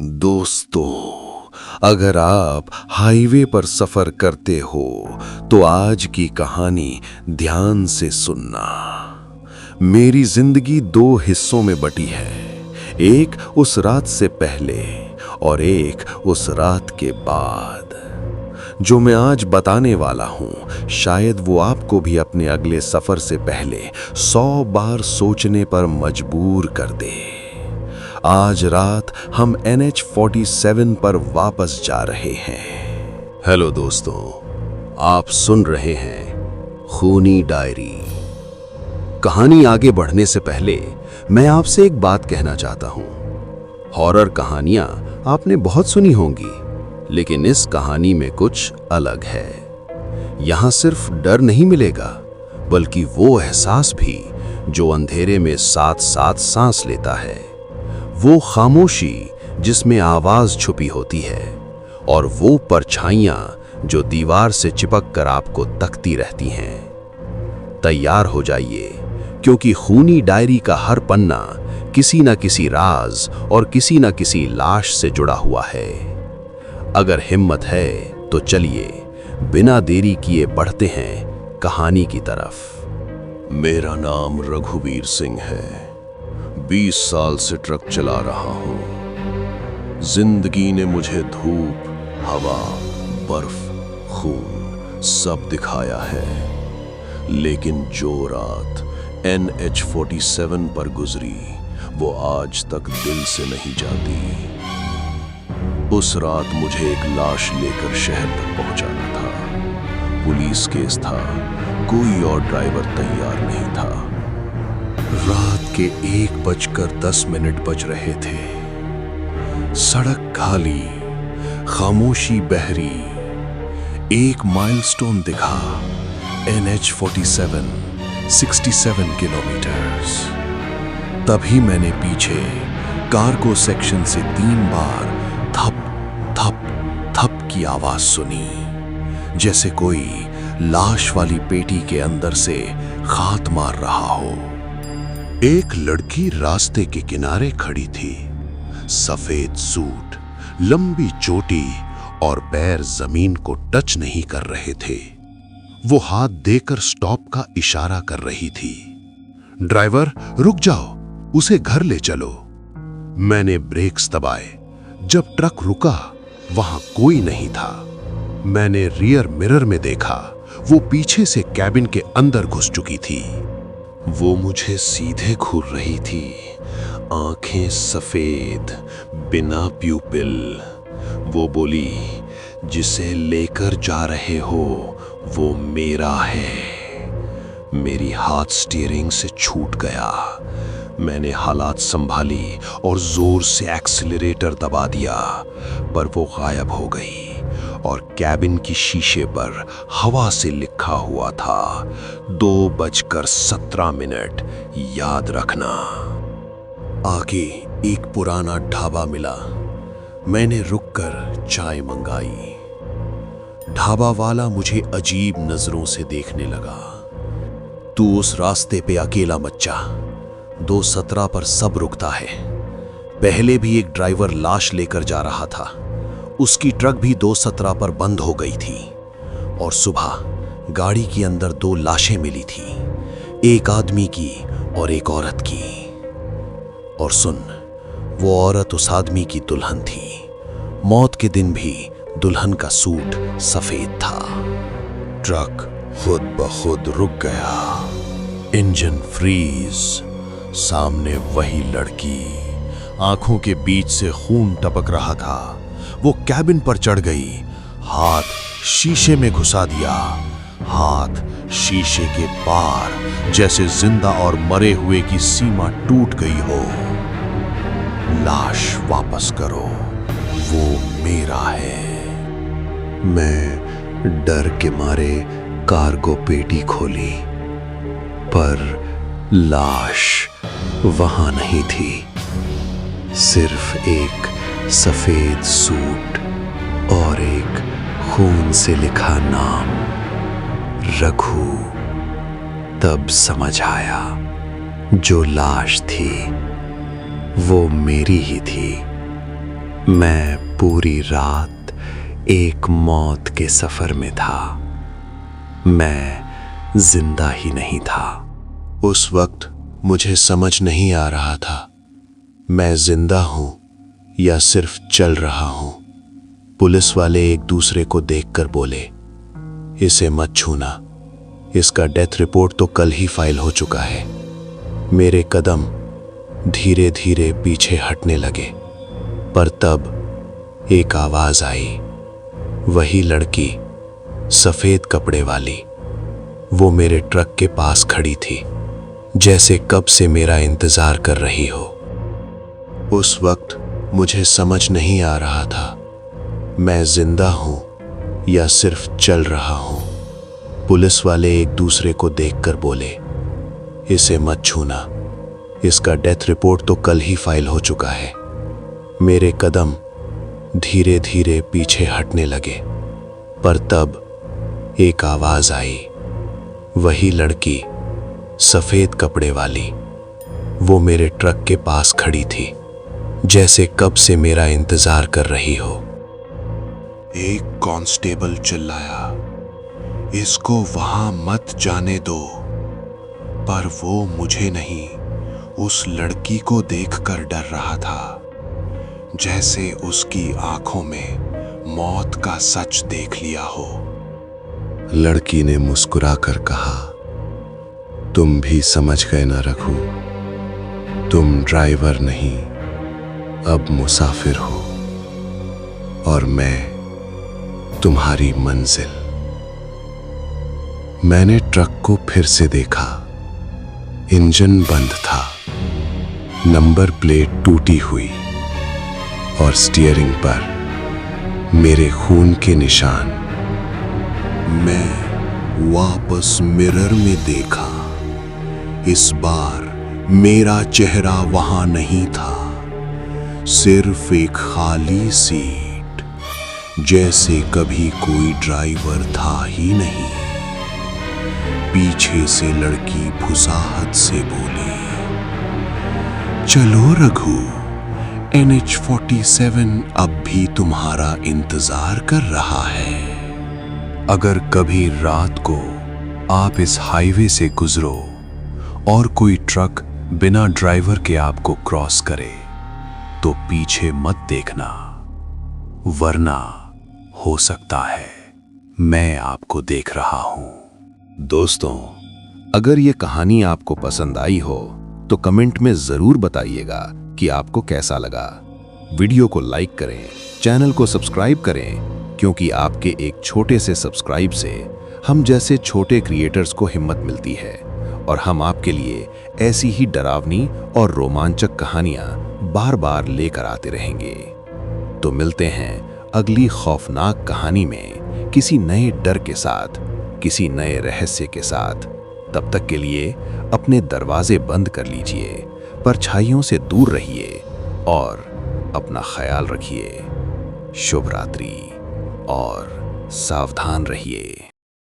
दोस्तों, अगर आप हाईवे पर सफर करते हो तो आज की कहानी ध्यान से सुनना। मेरी जिंदगी दो हिस्सों में बटी है, एक उस रात से पहले और एक उस रात के बाद। जो मैं आज बताने वाला हूं, शायद वो आपको भी अपने अगले सफर से पहले 100 बार सोचने पर मजबूर कर दे। आज रात हम NH-47 पर वापस जा रहे हैं। हेलो दोस्तों, आप सुन रहे हैं खूनी डायरी। कहानी आगे बढ़ने से पहले मैं आपसे एक बात कहना चाहता हूं। हॉरर कहानियां आपने बहुत सुनी होंगी, लेकिन इस कहानी में कुछ अलग है। यहां सिर्फ डर नहीं मिलेगा, बल्कि वो एहसास भी जो अंधेरे में साथ साथ सांस लेता है। वो खामोशी जिसमें आवाज छुपी होती है, और वो परछाइयां जो दीवार से चिपक कर आपको तकती रहती हैं। तैयार हो जाइए, क्योंकि खूनी डायरी का हर पन्ना किसी न किसी राज और किसी न किसी लाश से जुड़ा हुआ है। अगर हिम्मत है तो चलिए बिना देरी किए बढ़ते हैं कहानी की तरफ। मेरा नाम रघुवीर सिंह है। 20 साल से ट्रक चला रहा हूं। जिंदगी ने मुझे धूप, हवा, बर्फ, खून सब दिखाया है, लेकिन जो रात NH-47 पर गुजरी वो आज तक दिल से नहीं जाती। उस रात मुझे एक लाश लेकर शहर तक पहुंचाना था। पुलिस केस था, कोई और ड्राइवर तैयार नहीं था। रात के 1:10 बज रहे थे। सड़क खाली, खामोशी बहरी। एक माइलस्टोन दिखा, NH-47, 67 किलोमीटर्स। तभी मैंने पीछे कार्गो सेक्शन से 3 बार थप थप थप की आवाज सुनी, जैसे कोई लाश वाली पेटी के अंदर से खात मार रहा हो। एक लड़की रास्ते के किनारे खड़ी थी। सफेद सूट, लंबी चोटी और पैर जमीन को टच नहीं कर रहे थे। वो हाथ देकर स्टॉप का इशारा कर रही थी। ड्राइवर, रुक जाओ, उसे घर ले चलो। मैंने ब्रेक्स दबाए। जब ट्रक रुका, वहां कोई नहीं था। मैंने रियर मिरर में देखा, वो पीछे से कैबिन के अंदर घुस चुकी थी। वो मुझे सीधे घूर रही थी, आंखें सफेद, बिना प्यूपिल। वो बोली, जिसे लेकर जा रहे हो वो मेरा है। मेरी हाथ स्टीयरिंग से छूट गया। मैंने हालात संभाली और जोर से एक्सीलरेटर दबा दिया, पर वो गायब हो गई और कैबिन की शीशे पर हवा से लिखा हुआ था 2:17। याद रखना। आगे एक पुराना ढाबा मिला। मैंने रुककर चाय मंगाई। ढाबा वाला मुझे अजीब नजरों से देखने लगा। तू उस रास्ते पे अकेला मत जा, 2:17 पर सब रुकता है। पहले भी एक ड्राइवर लाश लेकर जा रहा था, उसकी ट्रक भी 2:17 पर बंद हो गई थी। और सुबह गाड़ी के अंदर 2 लाशें मिली थी, एक आदमी की और एक औरत की। और सुन, वो औरत उस आदमी की दुल्हन थी। मौत के दिन भी दुल्हन का सूट सफेद था। ट्रक खुद ब खुद रुक गया। Engine freeze. सामने वही लड़की, आंखों के बीच से खून टपक रहा था। वो कैबिन पर चढ़ गई, हाथ शीशे में घुसा दिया। हाथ शीशे के पार, जैसे जिंदा और मरे हुए की सीमा टूट गई हो। लाश वापस करो, वो मेरा है। मैं डर के मारे कार्गो पेटी खोली, पर लाश वहां नहीं थी। सिर्फ एक सफेद सूट और एक खून से लिखा नाम, रघु। तब समझ आया, जो लाश थी वो मेरी ही थी। मैं पूरी रात एक मौत के सफर में था। मैं जिंदा ही नहीं था। उस वक्त मुझे समझ नहीं आ रहा था मैं जिंदा हूं या सिर्फ चल रहा हूं। पुलिस वाले एक दूसरे को देखकर बोले, इसे मत छूना, इसका डेथ रिपोर्ट तो कल ही फाइल हो चुका है। मेरे कदम धीरे धीरे पीछे हटने लगे, पर तब एक आवाज आई। वही लड़की, सफेद कपड़े वाली, वो मेरे ट्रक के पास खड़ी थी, जैसे कब से मेरा इंतजार कर रही हो। उस वक्त मुझे समझ नहीं आ रहा था मैं जिंदा हूं या सिर्फ चल रहा हूं। पुलिस वाले एक दूसरे को देखकर बोले, इसे मत छूना, इसका डेथ रिपोर्ट तो कल ही फाइल हो चुका है। मेरे कदम धीरे धीरे पीछे हटने लगे, पर तब एक आवाज आई। वही लड़की, सफेद कपड़े वाली, वो मेरे ट्रक के पास खड़ी थी, जैसे कब से मेरा इंतजार कर रही हो। एक कांस्टेबल चिल्लाया, इसको वहां मत जाने दो। पर वो मुझे नहीं, उस लड़की को देखकर डर रहा था, जैसे उसकी आंखों में मौत का सच देख लिया हो। लड़की ने मुस्कुराकर कहा, तुम भी समझ गए ना रघु, तुम ड्राइवर नहीं, अब मुसाफिर हो, और मैं तुम्हारी मंजिल। मैंने ट्रक को फिर से देखा। इंजन बंद था, नंबर प्लेट टूटी हुई, और स्टीयरिंग पर मेरे खून के निशान। मैं वापस मिरर में देखा। इस बार मेरा चेहरा वहां नहीं था, सिर्फ एक खाली सीट, जैसे कभी कोई ड्राइवर था ही नहीं। पीछे से लड़की फुसाहत से बोली, चलो रघु, NH-47 अब भी तुम्हारा इंतजार कर रहा है। अगर कभी रात को आप इस हाईवे से गुजरो और कोई ट्रक बिना ड्राइवर के आपको क्रॉस करे, तो पीछे मत देखना, वरना हो सकता है मैं आपको देख रहा हूं। दोस्तों, अगर ये कहानी आपको पसंद आई हो तो कमेंट में जरूर बताइएगा कि आपको कैसा लगा। वीडियो को लाइक करें, चैनल को सब्सक्राइब करें, क्योंकि आपके एक छोटे से सब्सक्राइब से हम जैसे छोटे क्रिएटर्स को हिम्मत मिलती है और हम आपके लिए ऐसी ही डरावनी और रोमांचक कहानियां बार बार लेकर आते रहेंगे। तो मिलते हैं अगली खौफनाक कहानी में किसी नए डर के साथ, किसी नए रहस्य के साथ। तब तक के लिए अपने दरवाजे बंद कर लीजिए, परछाइयों से दूर रहिए और अपना ख्याल रखिए। शुभ रात्रि और सावधान रहिए।